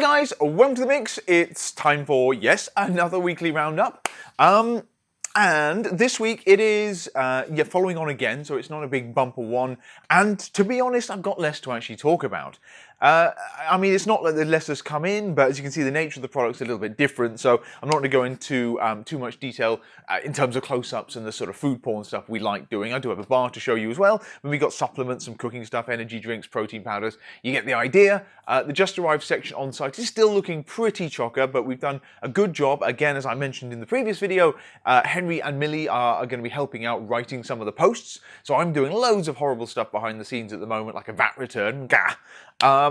guys, welcome to the mix. It's time for, yes, another weekly roundup. And this week it is, following on again, so it's not a big bumper one. And to be honest, I've got less to actually talk about. I mean, it's not that the less has come in, but as you can see, the nature of the product's a little bit different. So I'm not going to go into too much detail in terms of close-ups and the sort of food porn stuff we like doing. I do have a bar to show you as well. But we got supplements, some cooking stuff, energy drinks, protein powders. You get the idea. The just arrived section on site is still looking pretty chocker, but we've done a good job. Again, as I mentioned in the previous video, Henry and Millie are going to be helping out writing some of the posts. So I'm doing loads of horrible stuff behind the scenes at the moment, like a VAT return. Gah.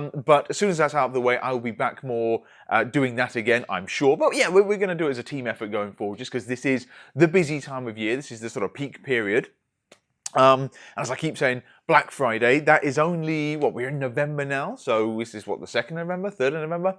But as soon as that's out of the way, I will be back more doing that again, I'm sure. But yeah, we're going to do it as a team effort going forward, just because this is the busy time of year. This is the sort of peak period. As I keep saying, Black Friday, that is only, we're in November now, so this is the 2nd November, 3rd of November,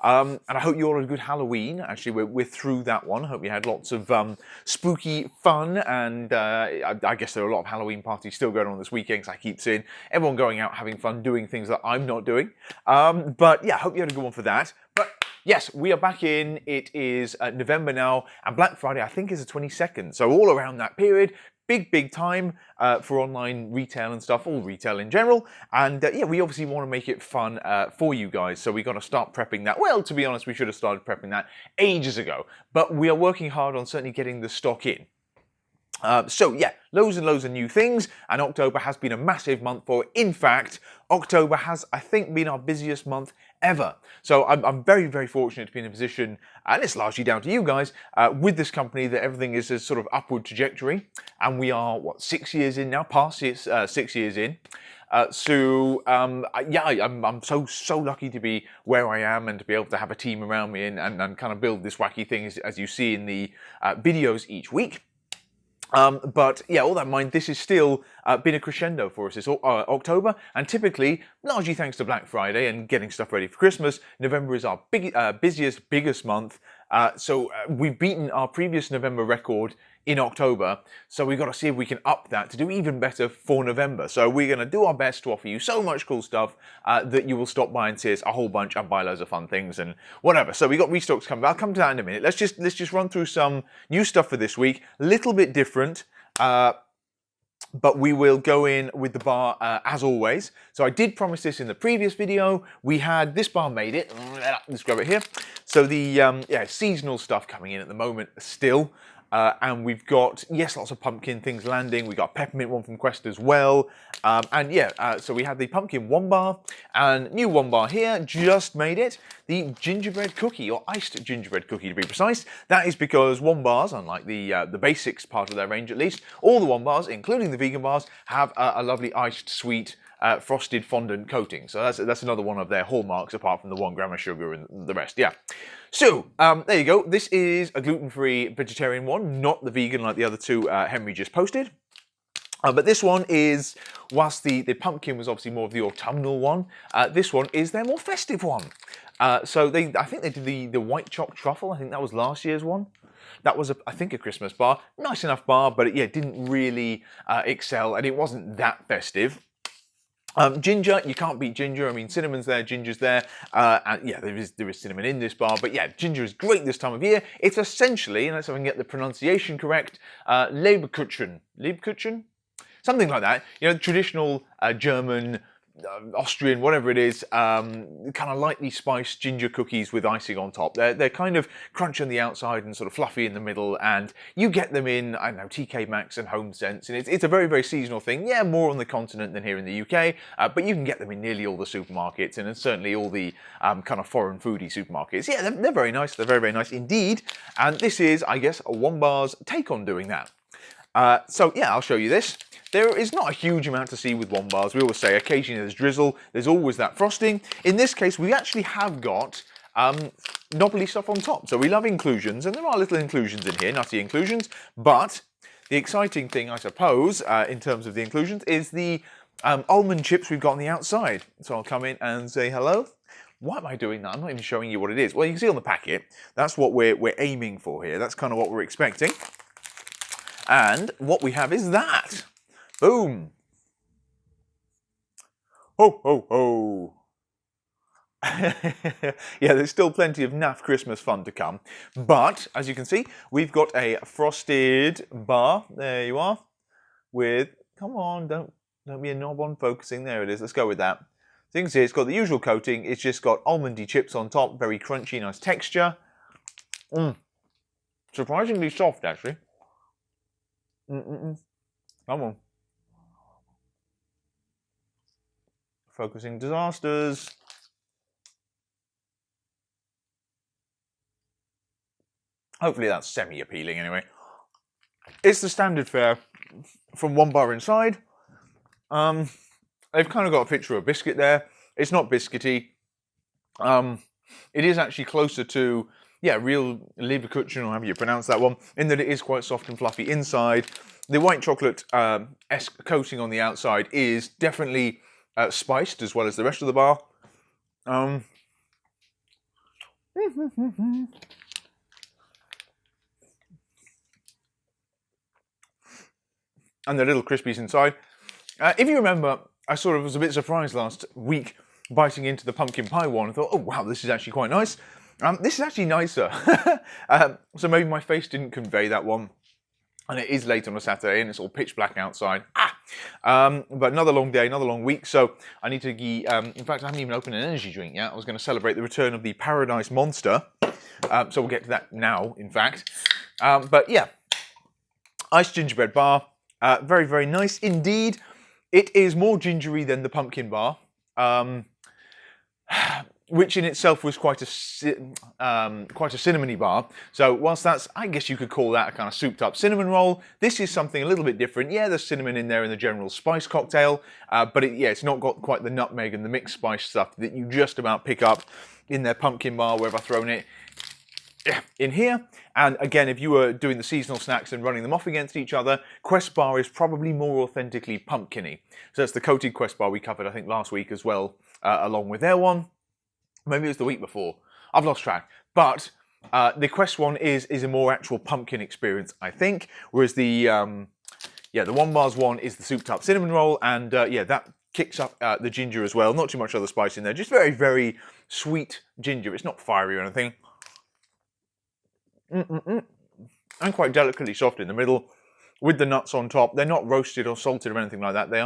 and I hope you all had a good Halloween. Actually, we're through that one. I hope you had lots of spooky fun, and I guess there are a lot of Halloween parties still going on this weekend, because I keep seeing everyone going out, having fun, doing things that I'm not doing. But yeah, I hope you had a good one for that. But yes, we are back in. It is November now, and Black Friday, I think, is the 22nd, so all around that period. Big time for online retail and stuff, all retail in general. And yeah, we obviously want to make it fun for you guys. So we got to start prepping that. Well, to be honest, we should have started prepping that ages ago. But we are working hard on certainly getting the stock in. So yeah, loads and loads of new things, and October has been a massive month for it. In fact, October has, I think, been our busiest month ever. So I'm very, very fortunate to be in a position, and it's largely down to you guys, with this company, that everything is a sort of upward trajectory, and we are, 6 years in now, past 6 years in. Yeah, I'm so lucky to be where I am and to be able to have a team around me and kind of build this wacky thing as you see in the videos each week. But yeah, all that in mind, this has still been a crescendo for us this October, and typically, largely thanks to Black Friday and getting stuff ready for Christmas, November is our biggest month. So we've beaten our previous November record in October, so we've got to see if we can up that to do even better for November. So we're going to do our best to offer you so much cool stuff that you will stop by and see us a whole bunch and buy loads of fun things and whatever. So we got restocks coming. I'll come to that in a minute. Let's just run through some new stuff for this week. A little bit different. But we will go in with the bar as always. So I did promise this in the previous video. We had this bar made it. Let's grab it here. So the seasonal stuff coming in at the moment still. And we've got, yes, lots of pumpkin things landing. We got peppermint one from Quest as well. So we had the pumpkin one bar and new one bar here, just made it. The gingerbread cookie, or iced gingerbread cookie to be precise. That is because one bars, unlike the basics part of their range at least, all the one bars, including the vegan bars, have a lovely iced sweet frosted fondant coating. So that's another one of their hallmarks, apart from the 1 gram of sugar and the rest, yeah. So, there you go. This is a gluten-free vegetarian one, not the vegan like the other two Henry just posted. But this one is, whilst the pumpkin was obviously more of the autumnal one, this one is their more festive one. So I think they did the white chocolate truffle. I think that was last year's one. That was, I think, a Christmas bar. Nice enough bar, but it didn't really excel, and it wasn't that festive. Ginger, you can't beat ginger. I mean, cinnamon's there, ginger's there, and yeah, there is cinnamon in this bar, but yeah, ginger is great this time of year. It's essentially, and let's see if I can get the pronunciation correct, Leberkuchen, something like that. You know, traditional German, Austrian, whatever it is, kind of lightly spiced ginger cookies with icing on top. They're kind of crunchy on the outside and sort of fluffy in the middle, and you get them in, I don't know, TK Maxx and Home Sense, and it's a very, very seasonal thing. Yeah, more on the continent than here in the UK, but you can get them in nearly all the supermarkets, and certainly all the kind of foreign foodie supermarkets. Yeah, they're very nice. They're very, very nice indeed, and this is, I guess, a one bar's take on doing that. So yeah, I'll show you this. There is not a huge amount to see with one bars. We always say occasionally there's drizzle, there's always that frosting. In this case, we actually have got knobbly stuff on top. So we love inclusions, and there are little inclusions in here, nutty inclusions. But the exciting thing, I suppose, in terms of the inclusions, is the almond chips we've got on the outside. So I'll come in and say hello. Why am I doing that? I'm not even showing you what it is. Well, you can see on the packet, that's what we're aiming for here. That's kind of what we're expecting. And what we have is that. Boom. Ho, ho, ho. Yeah, there's still plenty of naff Christmas fun to come. But, as you can see, we've got a frosted bar. There you are. With, come on, don't be a knob on focusing. There it is. Let's go with that. So you can see it's got the usual coating. It's just got almondy chips on top. Very crunchy, nice texture. Surprisingly soft, actually. Come on. Focusing disasters. Hopefully that's semi-appealing anyway. It's the standard fare from One Bar inside. They've kind of got a picture of a biscuit there. It's not biscuity. It is actually closer to, yeah, real Leberkuchen, or however you pronounce that one, in that it is quite soft and fluffy inside. The white chocolate-esque coating on the outside is definitely spiced as well as the rest of the bar. And the little crispies inside. If you remember, I sort of was a bit surprised last week biting into the pumpkin pie one. I thought, oh wow, this is actually quite nice. This is actually nicer. So maybe my face didn't convey that one. And it is late on a Saturday and it's all pitch black outside. But another long day, another long week. So I need to, in fact, I haven't even opened an energy drink yet. I was going to celebrate the return of the Paradise Monster. So we'll get to that now, in fact. But yeah, iced gingerbread bar. Very, very nice indeed. It is more gingery than the pumpkin bar, which in itself was quite a cinnamony bar. So whilst that's, I guess you could call that a kind of souped up cinnamon roll, this is something a little bit different. Yeah, there's cinnamon in there in the general spice cocktail, but it's not got quite the nutmeg and the mixed spice stuff that you just about pick up in their pumpkin bar, where I've thrown it in here. And again, if you were doing the seasonal snacks and running them off against each other, Quest Bar is probably more authentically pumpkin-y. So that's the coated Quest Bar we covered, I think, last week as well, along with their one. Maybe it was the week before. I've lost track. But the Quest one is a more actual pumpkin experience, I think. Whereas the One Bar's one is the souped up cinnamon roll, and that kicks up the ginger as well. Not too much other spice in there, just very, very sweet ginger. It's not fiery or anything. And quite delicately soft in the middle, with the nuts on top. They're not roasted or salted or anything like that. They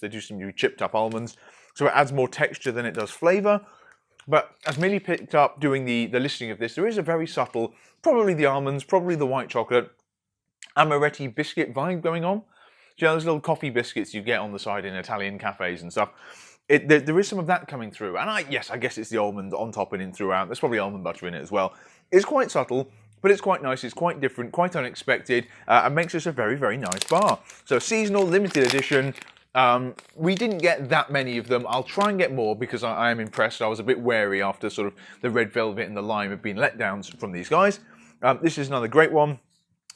do seem to be chipped up almonds, so it adds more texture than it does flavour. But as Millie picked up doing the listing of this, there is a very subtle, probably the almonds, probably the white chocolate, amaretti biscuit vibe going on. You know, those little coffee biscuits you get on the side in Italian cafes and stuff. There is some of that coming through. And I guess it's the almond on top and in throughout. There's probably almond butter in it as well. It's quite subtle, but it's quite nice, it's quite different, quite unexpected, and makes this a very, very nice bar. So seasonal, limited edition. We didn't get that many of them. I'll try and get more because I am impressed. I was a bit wary after sort of the red velvet and the lime have been letdowns from these guys. This is another great one.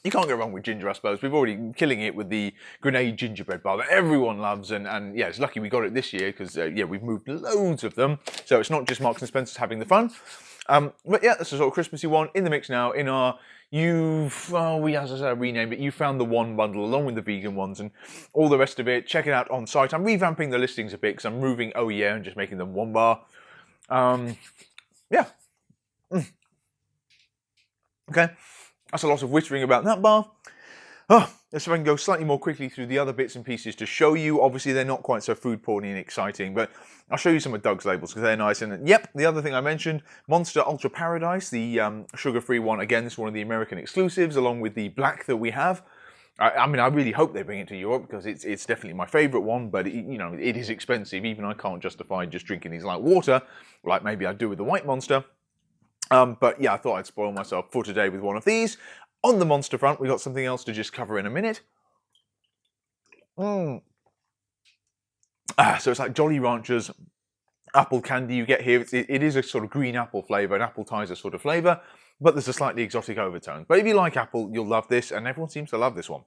You can't go wrong with ginger, I suppose. We've already been killing it with the Grenade gingerbread bar that everyone loves, and yeah, it's lucky we got it this year because we've moved loads of them. So it's not just Marks and Spencer's having the fun. But yeah, that's a sort of Christmassy one in the mix now. In our, as I said, I renamed it. You found the one bundle along with the vegan ones and all the rest of it. Check it out on site. I'm revamping the listings a bit because I'm moving Oh Yeah and just making them one bar. Yeah. Okay. That's a lot of whittering about that bar. Let's see if I can go slightly more quickly through the other bits and pieces to show you. Obviously, they're not quite so food porny and exciting, but I'll show you some of Doug's labels because they're nice. And yep, the other thing I mentioned, Monster Ultra Paradise, the sugar-free one. Again, this is one of the American exclusives, along with the black that we have. I mean, I really hope they bring it to Europe because it's definitely my favourite one, but it is expensive. Even I can't justify just drinking these like water, like maybe I do with the White Monster. But yeah, I thought I'd spoil myself for today with one of these. On the Monster front, we've got something else to just cover in a minute. So it's like Jolly Ranchers apple candy you get here. It is a sort of green apple flavour, an appetizer sort of flavour, but there's a slightly exotic overtone. But if you like apple, you'll love this, and everyone seems to love this one.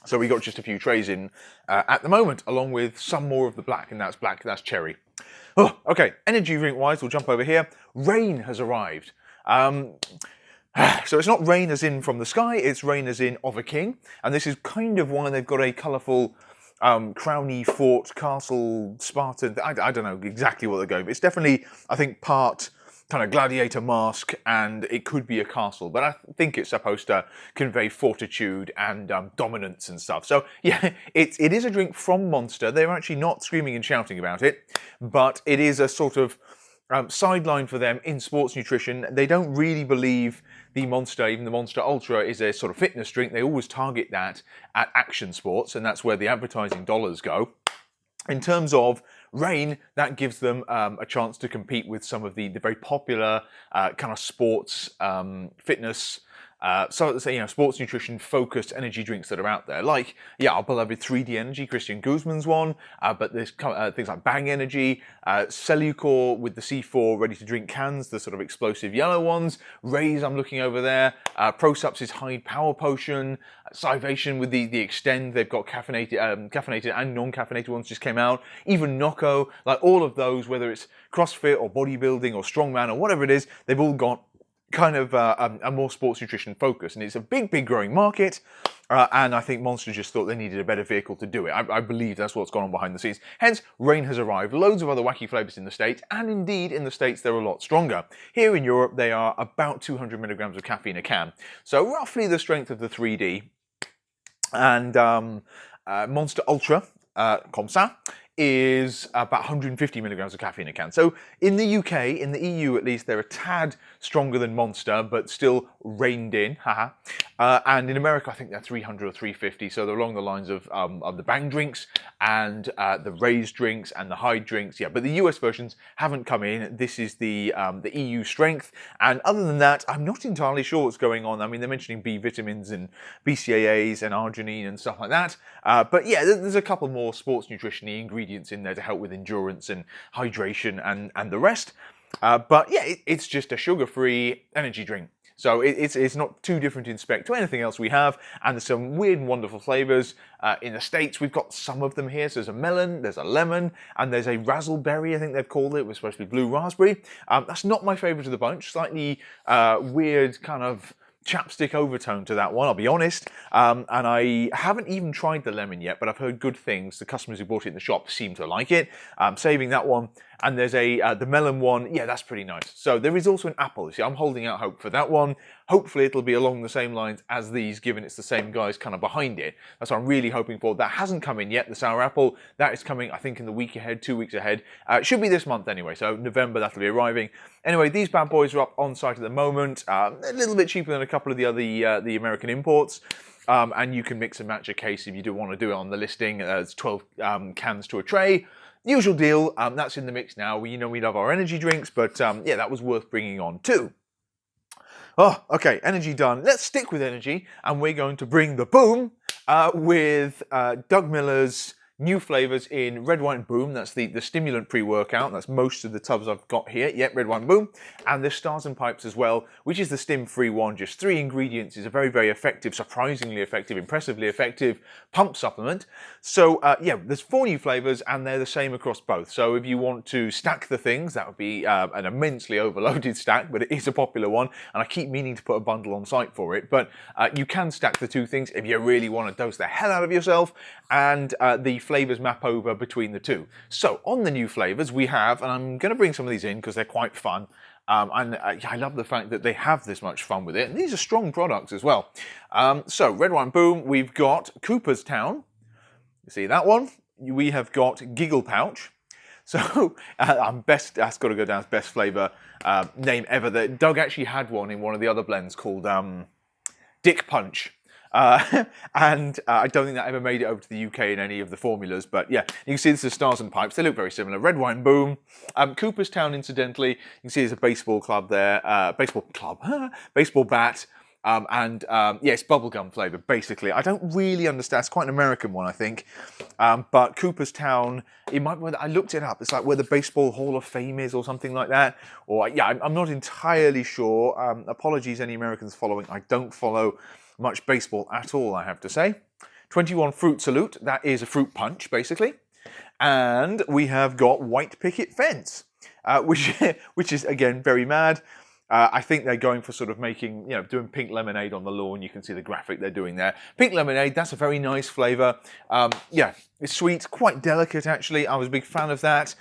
So we got just a few trays in at the moment, along with some more of the black, and that's black, that's cherry. Oh, okay, energy drink-wise, we'll jump over here. Rain has arrived. So it's not rain as in from the sky, it's rain as in of a king. And this is kind of why they've got a colourful Crowny, Fort, Castle, Spartan. I don't know exactly what they're going, but it's definitely, I think, part kind of gladiator mask, and it could be a castle, but I think it's supposed to convey fortitude and dominance and stuff. So yeah, it is a drink from Monster. They're actually not screaming and shouting about it, but it is a sort of sideline for them in sports nutrition. They don't really believe the Monster, even the Monster Ultra, is a sort of fitness drink. They always target that at action sports, and that's where the advertising dollars go. In terms of Reign, that gives them a chance to compete with some of the very popular kind of sports fitness, sports nutrition focused energy drinks that are out there, like our beloved 3D Energy, Christian Guzman's one, but there's things like Bang Energy, Cellucor with the C4 ready to drink cans, the sort of explosive yellow ones, Rays I'm looking over there, ProSup's Hyde Power Potion, Scivation with the Extend, they've got caffeinated and non-caffeinated ones just came out, even Nocco, like all of those, whether it's CrossFit or bodybuilding or strongman or whatever it is, they've all got kind of a more sports nutrition focus, and it's a big growing market, and I think Monster just thought they needed a better vehicle to do it. I believe that's what's gone on behind the scenes. Hence, Reign has arrived, loads of other wacky flavours in the States, and indeed in the States they're a lot stronger. Here in Europe they are about 200 milligrams of caffeine a can, so roughly the strength of the 3D, and Monster Ultra, comme ça, is about 150 milligrams of caffeine a can. So in the UK, in the EU at least, they're a tad stronger than Monster, but still reined in, haha. And in America, I think they're 300 or 350, so they're along the lines of the Bang drinks and the Rays drinks and the Hyde drinks, yeah. But the US versions haven't come in. This is the EU strength, and other than that, I'm not entirely sure what's going on. I mean, they're mentioning B vitamins and BCAAs and arginine and stuff like that. But yeah, there's a couple more sports nutrition-y ingredients in there to help with endurance and hydration and the rest. But yeah, it's just a sugar-free energy drink. So it's not too different in spec to anything else we have, and there's some weird and wonderful flavours. In the States, we've got some of them here. So there's a melon, there's a lemon, and there's a razzleberry, I think they've called it. It was supposed to be blue raspberry. That's not my favourite of the bunch. Slightly weird kind of chapstick overtone to that one, I'll be honest. And I haven't even tried the lemon yet, but I've heard good things. The customers who bought it in the shop seem to like it. I'm saving that one. And there's the melon one. Yeah, that's pretty nice. So there is also an apple. You see, I'm holding out hope for that one. Hopefully it'll be along the same lines as these, given it's the same guys kind of behind it. That's what I'm really hoping for. That hasn't come in yet, the sour apple. That is coming, I think, in the week ahead, 2 weeks ahead. It should be this month anyway, so November that'll be arriving. Anyway, these bad boys are up on site at the moment. A little bit cheaper than a couple of the other the American imports. And you can mix and match a case if you do want to do it on the listing. It's 12 cans to a tray. Usual deal, that's in the mix now. We love our energy drinks, but yeah, that was worth bringing on too. Oh, okay, energy done. Let's stick with energy, and we're going to bring the boom with Doug Miller's new flavours in Red, White, Boom. That's the stimulant pre-workout. That's most of the tubs I've got here. Yep, Red, White, Boom. And there's Stars and Pipes as well, which is the stim-free one. Just 3 ingredients. Is a very effective, surprisingly effective, impressively effective pump supplement. So yeah, there's 4 new flavours, and they're the same across both. So if you want to stack the things, that would be an immensely overloaded stack, but it is a popular one, and I keep meaning to put a bundle on site for it. But you can stack the 2 things if you really want to dose the hell out of yourself, and the flavours map over between the 2. So on the new flavours we have, and I'm going to bring some of these in because they're quite fun, and I love the fact that they have this much fun with it, and these are strong products as well. So Red, White, Boom, we've got Cooperstown, you see that one, we have got Giggle Pouch. So that's got to go down as best flavour name ever. Doug actually had one in one of the other blends called Dick Punch. And I don't think that ever made it over to the UK in any of the formulas, but yeah, you can see this is Stars and Pipes. They look very similar. Red, Wine, Boom. Cooperstown, incidentally, you can see there's a baseball club there, baseball bat, and yeah, it's bubblegum flavour, basically. I don't really understand. It's quite an American one, I think. But Cooperstown, it might be, I looked it up. It's like where the Baseball Hall of Fame is or something like that. Or yeah, I'm not entirely sure. Apologies, any Americans following. I don't follow much baseball at all, I have to say. 21 Fruit Salute, that is a fruit punch, basically. And we have got White Picket Fence, which is, again, very mad. I think they're going for sort of making, doing pink lemonade on the lawn. You can see the graphic they're doing there. Pink lemonade, that's a very nice flavour. Yeah, it's sweet, quite delicate actually. I was a big fan of that.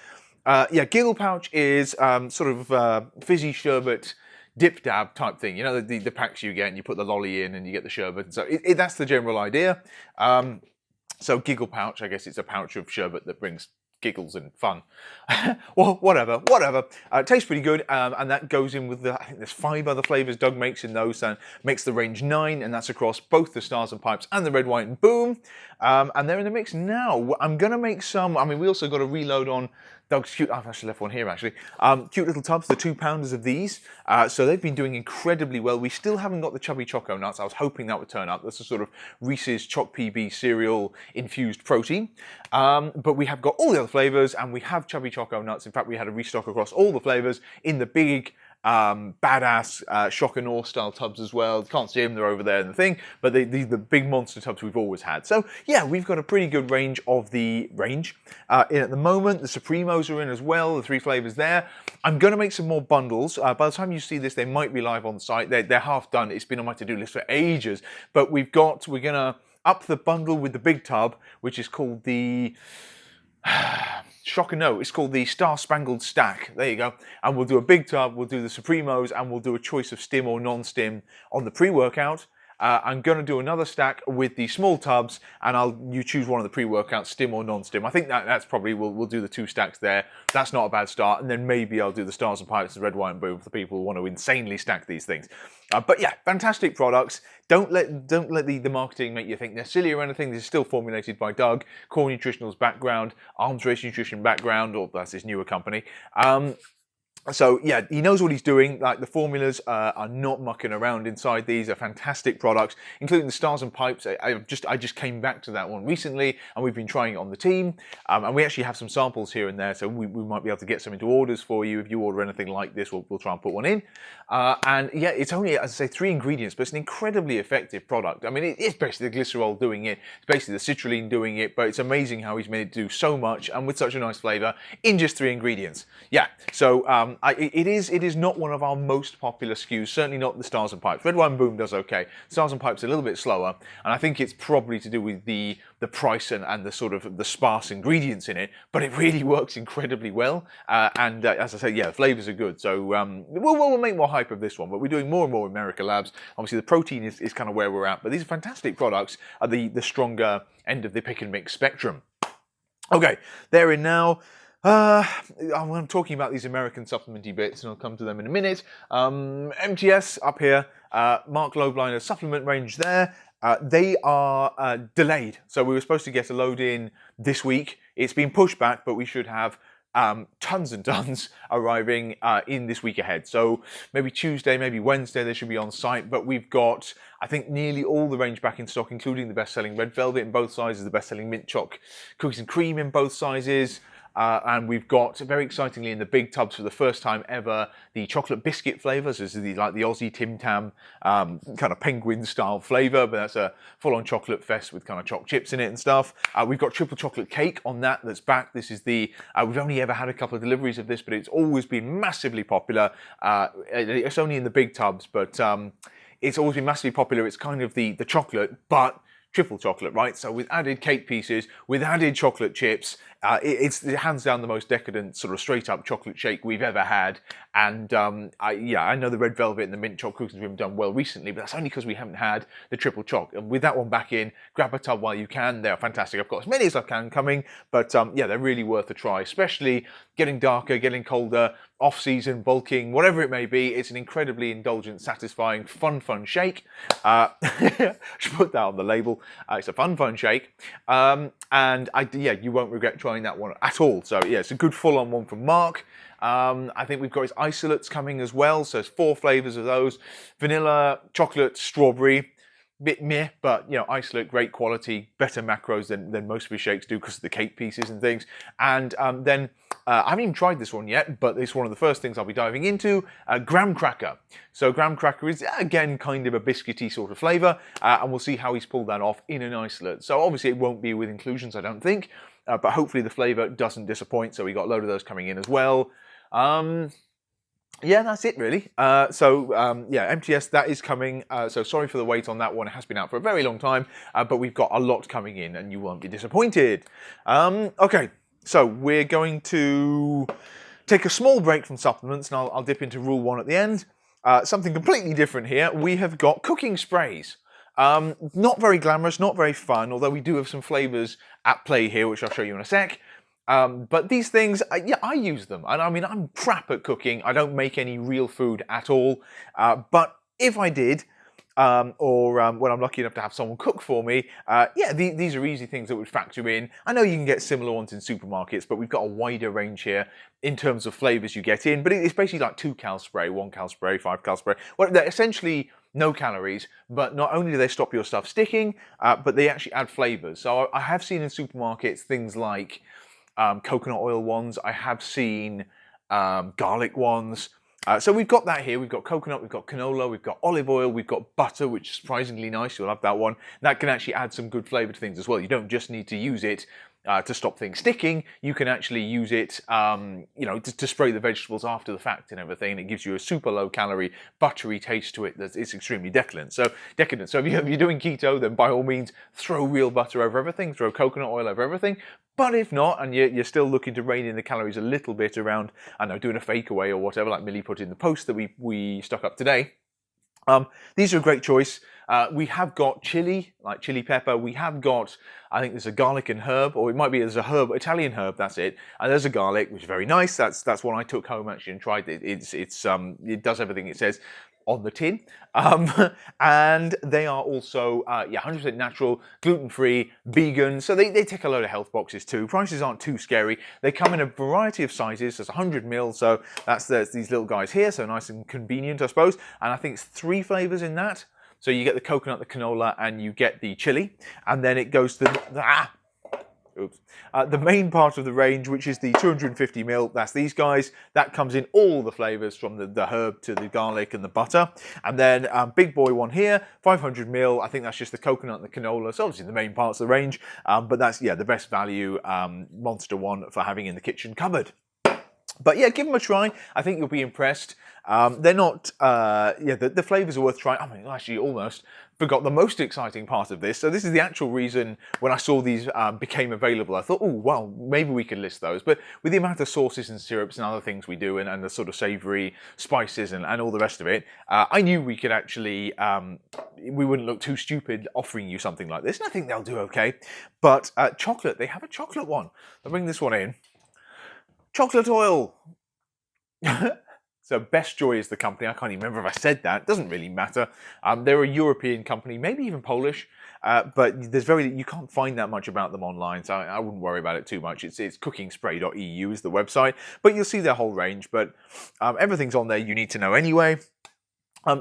Yeah, Giggle Pouch is sort of fizzy sherbet dip dab type thing. You know, the packs you get and you put the lolly in and you get the sherbet. And so that's the general idea. So Giggle Pouch, I guess it's a pouch of sherbet that brings giggles and fun. Well, whatever. It tastes pretty good, and that goes in with I think there's 5 other flavours Doug makes in those, and makes the range 9, and that's across both the Stars and Pipes and the Red, White and Boom. And they're in the mix now. I'm going to make some, we also got a reload on Doug's cute, I've actually left one here actually, cute little tubs, the 2-pounders of these. So they've been doing incredibly well. We still haven't got the Chubby Choco Nuts. I was hoping that would turn up. That's a sort of Reese's Choc PB cereal infused protein. But we have got all the other flavours, and we have Chubby Choco Nuts. In fact, we had a restock across all the flavours in the big badass Shock and Awe style tubs as well. Can't see them, they're over there in the thing, but these are the big monster tubs we've always had. So yeah, we've got a pretty good range of the range in at the moment. The Supremos are in as well, the 3 flavours there. I'm going to make some more bundles. By the time you see this, they might be live on site. They're half done. It's been on my to-do list for ages, but we're going to up the bundle with the big tub, which is called the Shock and No, it's called the Star Spangled Stack. There you go. And we'll do a big tub, we'll do the Supremos, and we'll do a choice of stim or non-stim on the pre-workout. I'm going to do another stack with the small tubs, and you choose one of the pre-workouts, stim or non-stim. I think that's probably, we'll do the 2 stacks there. That's not a bad start. And then maybe I'll do the Stars and Pipes, the Red, White and Boom for the people who want to insanely stack these things. But yeah, fantastic products. Don't let the marketing make you think they're silly or anything. This is still formulated by Doug, Core Nutritional's background, Arms Race Nutrition background, or that's his newer company. So yeah, he knows what he's doing. Like, the formulas are not mucking around inside these. They're fantastic products, including the Stars and Pipes. I just came back to that one recently, and we've been trying it on the team. And we actually have some samples here and there, so we might be able to get some into orders for you. If you order anything like this, we'll try and put one in. And yeah, it's only, as I say, 3 ingredients, but it's an incredibly effective product. I mean, it's basically the glycerol doing it. It's basically the citrulline doing it, but it's amazing how he's made it do so much and with such a nice flavour in just 3 ingredients. Yeah, so it is not one of our most popular SKUs, certainly not the Stars and Pipes. Red, White and Boom does okay. Stars and Pipes are a little bit slower, and I think it's probably to do with the price and the sort of the sparse ingredients in it, but it really works incredibly well. And as I say, yeah, the flavours are good. So we'll make more hype of this one, but we're doing more and more with Merica Labz. Obviously, the protein is kind of where we're at, but these are fantastic products at the stronger end of the pick and mix spectrum. Okay, they're in now. I'm talking about these American supplementy bits, and I'll come to them in a minute. MTS up here, Mark Lobeliner's supplement range there. They are delayed, so we were supposed to get a load in this week. It's been pushed back, but we should have tons and tons arriving in this week ahead. So maybe Tuesday, maybe Wednesday, they should be on site. But we've got, I think, nearly all the range back in stock, including the best-selling Red Velvet in both sizes, the best-selling Mint Choc Cookies and Cream in both sizes. And we've got, very excitingly, in the big tubs for the first time ever, the chocolate biscuit flavours. This is like the Aussie Tim Tam kind of penguin style flavour, but that's a full-on chocolate fest with kind of choc chips in it and stuff. We've got triple chocolate cake on that's back. This is the, we've only ever had a couple of deliveries of this, but it's always been massively popular. It's only in the big tubs, but it's always been massively popular. It's kind of the chocolate, but triple chocolate, right? So with added cake pieces, with added chocolate chips, it's hands down the most decadent sort of straight up chocolate shake we've ever had. And I know the Red Velvet and the Mint Choc Cookies have done well recently, but that's only because we haven't had the triple choc. And with that one back in, grab a tub while you can. They're fantastic. I've got as many as I can coming, but yeah, they're really worth a try, especially getting darker, getting colder, off-season, bulking, whatever it may be. It's an incredibly indulgent, satisfying, fun shake. I should put that on the label. It's a fun shake. And yeah, you won't regret trying that one at all. So yeah, it's a good full-on one from Mark. I think we've got his isolates coming as well. So there's 4 flavours of those: vanilla, chocolate, strawberry. Bit meh, but you know, isolate, great quality, better macros than most of his shakes do because of the cake pieces and things. And then I haven't even tried this one yet, but it's one of the first things I'll be diving into. Graham Cracker. So Graham Cracker is again kind of a biscuity sort of flavour, and we'll see how he's pulled that off in an isolate. So obviously it won't be with inclusions, I don't think, but hopefully the flavour doesn't disappoint. So we got a load of those coming in as well. yeah, that's it really. Yeah, MTS, that is coming. So sorry for the wait on that one. It has been out for a very long time, but we've got a lot coming in and you won't be disappointed. Okay, so we're going to take a small break from supplements and I'll dip into Rule 1 at the end. Something completely different here. We have got cooking sprays. Not very glamorous, not very fun, although we do have some flavours at play here, which I'll show you in a sec. But these things, yeah, I use them. And I mean, I'm crap at cooking. I don't make any real food at all. But if I did, when I'm lucky enough to have someone cook for me, yeah, these are easy things that would factor in. I know you can get similar ones in supermarkets, but we've got a wider range here in terms of flavours you get in. But it's basically like 2 cal spray, 1 cal spray, 5 cal spray. Well, they're essentially no calories, but not only do they stop your stuff sticking, but they actually add flavours. So I have seen in supermarkets things like coconut oil ones. I have seen garlic ones. So we've got that here. We've got coconut, we've got canola, we've got olive oil, we've got butter, which is surprisingly nice. You'll love that one. That can actually add some good flavour to things as well. You don't just need to use it to stop things sticking. You can actually use it, you know, to spray the vegetables after the fact and everything. And it gives you a super low calorie, buttery taste to it. It's extremely decadent. So if you're doing keto, then by all means throw real butter over everything, throw coconut oil over everything. But if not, and you're still looking to rein in the calories a little bit around, I don't know, doing a fake away or whatever, like Millie put in the post that we stuck up today, these are a great choice. We have got chili, like chili pepper. We have got, I think there's a garlic and herb, or it might be there's a herb, Italian herb, that's it. And there's a garlic, which is very nice. That's one I took home actually and tried it. It does everything it says on the tin. And they are also, yeah, 100% natural, gluten-free, vegan. So they tick a load of health boxes too. Prices aren't too scary. They come in a variety of sizes. There's 100 ml, so there's these little guys here, so nice and convenient, I suppose. And I think it's 3 flavours in that. So you get the coconut, the canola, and you get the chili. And then it goes to the main part of the range, which is the 250 ml. That's these guys. That comes in all the flavours from the herb to the garlic and the butter. And then big boy one here, 500 ml. I think that's just the coconut and the canola. So obviously the main parts of the range. But that's, yeah, the best value monster one for having in the kitchen cupboard. But yeah, give them a try. I think you'll be impressed. They're not, yeah, the flavours are worth trying. I mean, actually almost forgot the most exciting part of this. So this is the actual reason when I saw these became available. I thought, oh, well, maybe we could list those. But with the amount of sauces and syrups and other things we do and the sort of savoury spices and all the rest of it, I knew we could actually, we wouldn't look too stupid offering you something like this. And I think they'll do okay. But chocolate, they have a chocolate one. I'll bring this one in. Chocolate oil. So Best Joy is the company. I can't even remember if I said that. It doesn't really matter. They're a European company, maybe even Polish, but there's you can't find that much about them online, so I wouldn't worry about it too much. It's cookingspray.eu is the website, but you'll see their whole range. But everything's on there you need to know anyway.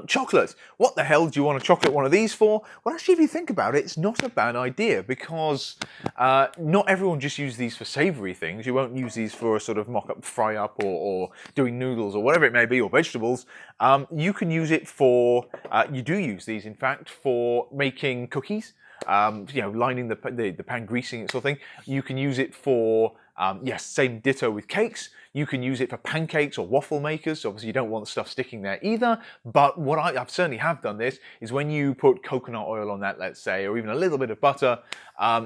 Chocolate. What the hell do you want a chocolate one of these for? Well, actually, if you think about it, it's not a bad idea because not everyone just uses these for savoury things. You won't use these for a sort of mock-up fry-up or doing noodles or whatever it may be, or vegetables. You can use it for, you do use these, in fact, for making cookies. You know, lining the pan, greasing it sort of thing. You can use it for, yes, same ditto with cakes. You can use it for pancakes or waffle makers. So obviously you don't want the stuff sticking there either. But what I've certainly have done this is when you put coconut oil on that, let's say, or even a little bit of butter,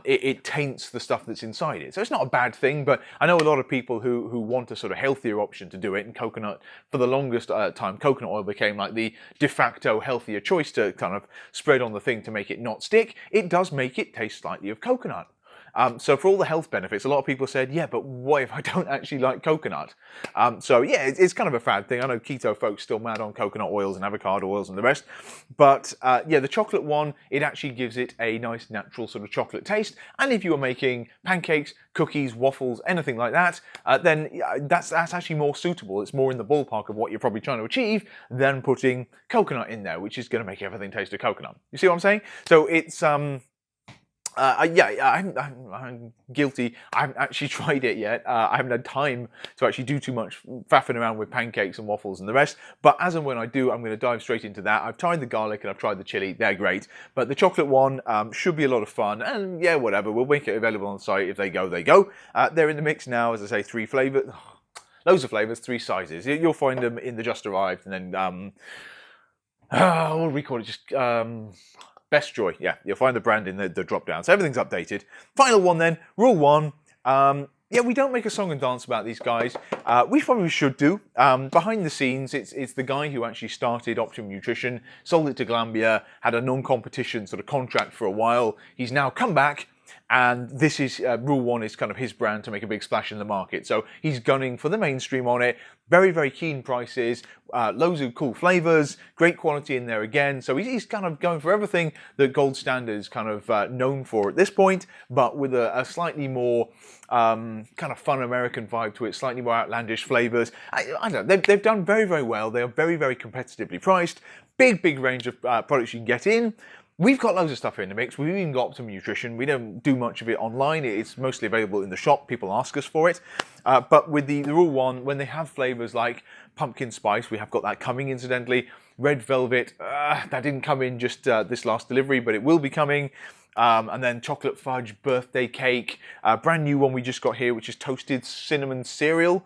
it taints the stuff that's inside it. So it's not a bad thing, but I know a lot of people who want a sort of healthier option to do it, and coconut, for the longest time, coconut oil became like the de facto healthier choice to kind of spread on the thing to make it not stick. It does make it taste slightly of coconut. So for all the health benefits, a lot of people said, yeah, but what if I don't actually like coconut? So yeah, it's kind of a fad thing. I know keto folks still mad on coconut oils and avocado oils and the rest. But yeah, the chocolate one, it actually gives it a nice natural sort of chocolate taste. And if you are making pancakes, cookies, waffles, anything like that, then that's actually more suitable. It's more in the ballpark of what you're probably trying to achieve than putting coconut in there, which is going to make everything taste of coconut. You see what I'm saying? So it's... yeah, I'm guilty. I haven't actually tried it yet. I haven't had time to actually do too much faffing around with pancakes and waffles and the rest. But as and when I do, I'm going to dive straight into that. I've tried the garlic and I've tried the chili. They're great. But the chocolate one should be a lot of fun. And yeah, whatever. We'll make it available on the site. If they go, they go. They're in the mix now, as I say, 3 flavours. Loads of flavours, 3 sizes. You'll find them in the just arrived, and then what do we call it? Just Best Joy. Yeah, you'll find the brand in the drop down. So everything's updated. Final one then, Rule-1. Yeah, we don't make a song and dance about these guys. We probably should do. Behind the scenes, it's the guy who actually started Optimum Nutrition, sold it to Glambia, had a non-competition sort of contract for a while. He's now come back, and this is Rule-1 is kind of his brand to make a big splash in the market. So he's gunning for the mainstream on it. Very, very keen prices, loads of cool flavours, great quality in there again. So he's kind of going for everything that Gold Standard is kind of known for at this point, but with a slightly more kind of fun American vibe to it, slightly more outlandish flavours. I don't know, they've done very, very well. They are very, very competitively priced. Big, big range of products you can get in. We've got loads of stuff in the mix. We've even got Optimum Nutrition. We don't do much of it online. It's mostly available in the shop. People ask us for it. But with the Rule-1, when they have flavours like pumpkin spice, we have got that coming, incidentally. Red velvet, that didn't come in just this last delivery, but it will be coming. And then chocolate fudge, birthday cake. Brand new one we just got here, which is toasted cinnamon cereal.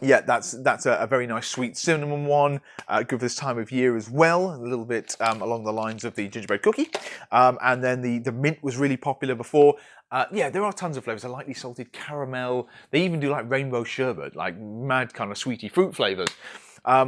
Yeah, that's a very nice sweet cinnamon one, good for this time of year as well, a little bit along the lines of the gingerbread cookie. And then the mint was really popular before. Yeah, there are tons of flavours, a lightly salted caramel. They even do like rainbow sherbet, like mad kind of sweety fruit flavours.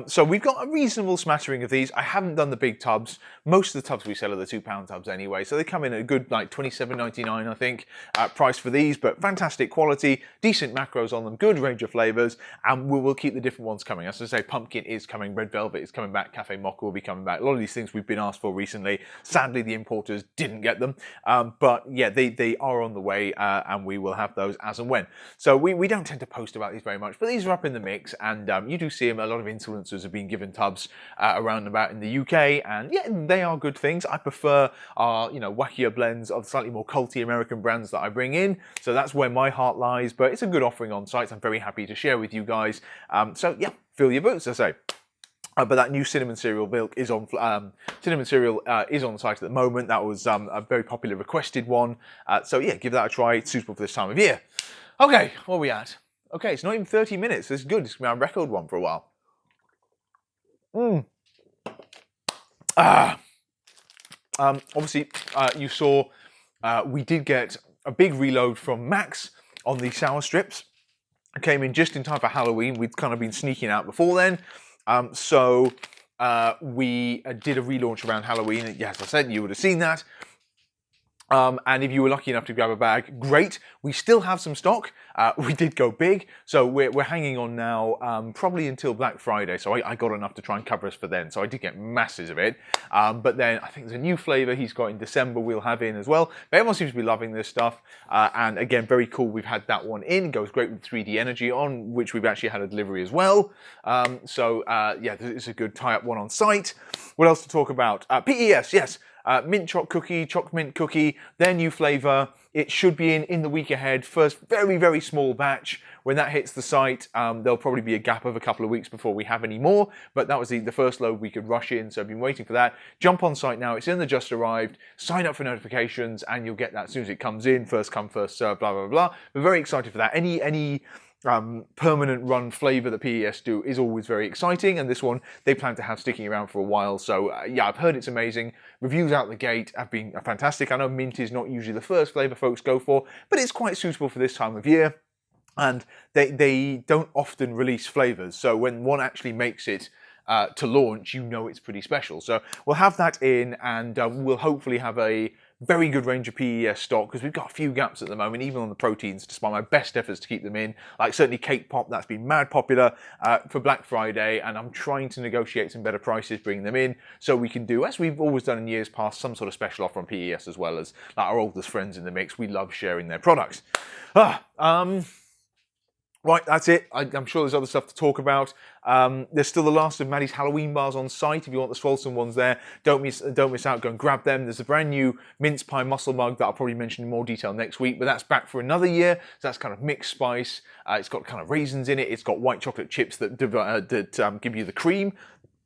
So we've got a reasonable smattering of these. I haven't done the big tubs. Most of the tubs we sell are the £2 tubs anyway, so they come in at a good like $27.99, I think, price for these, but fantastic quality, decent macros on them, good range of flavours, and we will keep the different ones coming. As I say, pumpkin is coming, red velvet is coming back, cafe mocha will be coming back. A lot of these things we've been asked for recently. Sadly, the importers didn't get them, but yeah, they are on the way, and we will have those as and when. So we don't tend to post about these very much, but these are up in the mix, and you do see them. A lot of influencers have been given tubs around and about in the UK, and yeah, they are good things. I prefer our, wackier blends of slightly more culty American brands that I bring in, so that's where my heart lies, but it's a good offering on site. I'm very happy to share with you guys. So yeah, fill your boots, I say. But that new cinnamon cereal milk is on is on site at the moment. That was a very popular requested one. So yeah, give that a try. It's suitable for this time of year. Okay, where are we at? Okay, it's not even 30 minutes. This is good. It's been a record one for a while. Obviously, you saw we did get a big reload from Max on the sour strips. It came in just in time for Halloween. We'd kind of been sneaking out before then. So we did a relaunch around Halloween. Yeah, as I said, you would have seen that. And if you were lucky enough to grab a bag, great. We still have some stock. We did go big, so we're hanging on now probably until Black Friday. So I got enough to try and cover us for then. So I did get masses of it. But then I think there's a new flavour he's got in December we'll have in as well. But everyone seems to be loving this stuff. And again, very cool. We've had that one in. It goes great with 3D Energy on, which we've actually had a delivery as well. Yeah, it's a good tie-up one on site. What else to talk about? PES, yes. Mint choc cookie, choc mint cookie, their new flavour. It should be in the week ahead. First very, very small batch. When that hits the site, there'll probably be a gap of a couple of weeks before we have any more. But that was the first load we could rush in, so I've been waiting for that. Jump on site now. It's in the just arrived. Sign up for notifications, and you'll get that as soon as it comes in. First come, first serve, blah, blah, blah. We're very excited for that. Any permanent run flavour that PES do is always very exciting, and this one they plan to have sticking around for a while. So yeah, I've heard it's amazing. Reviews out the gate have been fantastic. I know mint is not usually the first flavour folks go for, but it's quite suitable for this time of year, and they don't often release flavours, so when one actually makes it to launch, you know it's pretty special. So we'll have that in, and we'll hopefully have a very good range of PES stock, because we've got a few gaps at the moment, even on the proteins, despite my best efforts to keep them in. Like certainly Cake Pop, that's been mad popular for Black Friday, and I'm trying to negotiate some better prices, bringing them in, so we can do, as we've always done in years past, some sort of special offer on PES, as well as like our oldest friends in the mix. We love sharing their products. Right, that's it. I'm sure there's other stuff to talk about. There's still the last of Maddie's Halloween bars on site. If you want the Swolson ones there, don't miss out. Go and grab them. There's a brand new mince pie muscle mug that I'll probably mention in more detail next week, but that's back for another year. So that's kind of mixed spice. It's got kind of raisins in it. It's got white chocolate chips that give you the cream.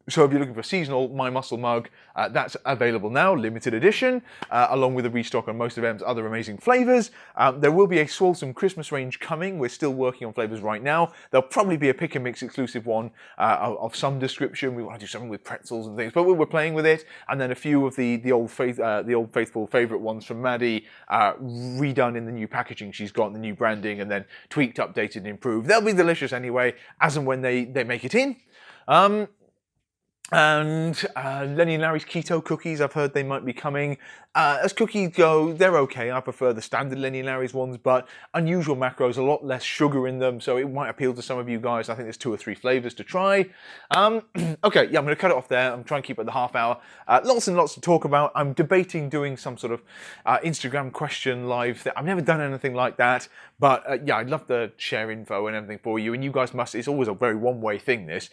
So if you're looking for a seasonal My Muscle mug, that's available now, limited edition, along with a restock on most of M's other amazing flavours. There will be a Swolesome Christmas range coming. We're still working on flavours right now. There'll probably be a pick and mix exclusive one of some description. We want to do something with pretzels and things, but we're playing with it. And then a few of the old faithful favourite ones from Maddie, redone in the new packaging she's got, the new branding, and then tweaked, updated, and improved. They'll be delicious anyway, as and when they make it in. And Lenny and Larry's keto cookies, I've heard they might be coming. As cookies go, they're okay. I prefer the standard Lenny and Larry's ones, but unusual macros, a lot less sugar in them, so it might appeal to some of you guys. I think there's 2 or 3 flavours to try. Okay, yeah, I'm going to cut it off there. I'm trying to keep it at the half hour. Lots and lots to talk about. I'm debating doing some sort of Instagram question live. I've never done anything like that, but yeah, I'd love to share info and everything for you, and you guys must. It's always a very one-way thing, this,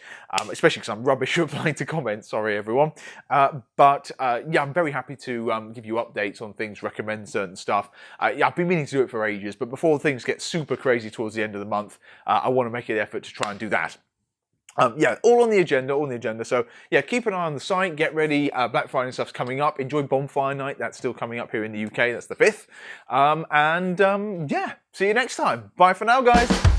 especially because I'm rubbish at replying to comments. Sorry, everyone. But yeah, I'm very happy to give you updates on things, recommend certain stuff. Yeah, I've been meaning to do it for ages, but before things get super crazy towards the end of the month, I want to make an effort to try and do that. Yeah, all on the agenda, So yeah, keep an eye on the site, get ready. Black Friday stuff's coming up. Enjoy Bonfire Night, that's still coming up here in the UK, that's the 5th. Yeah, see you next time. Bye for now, guys.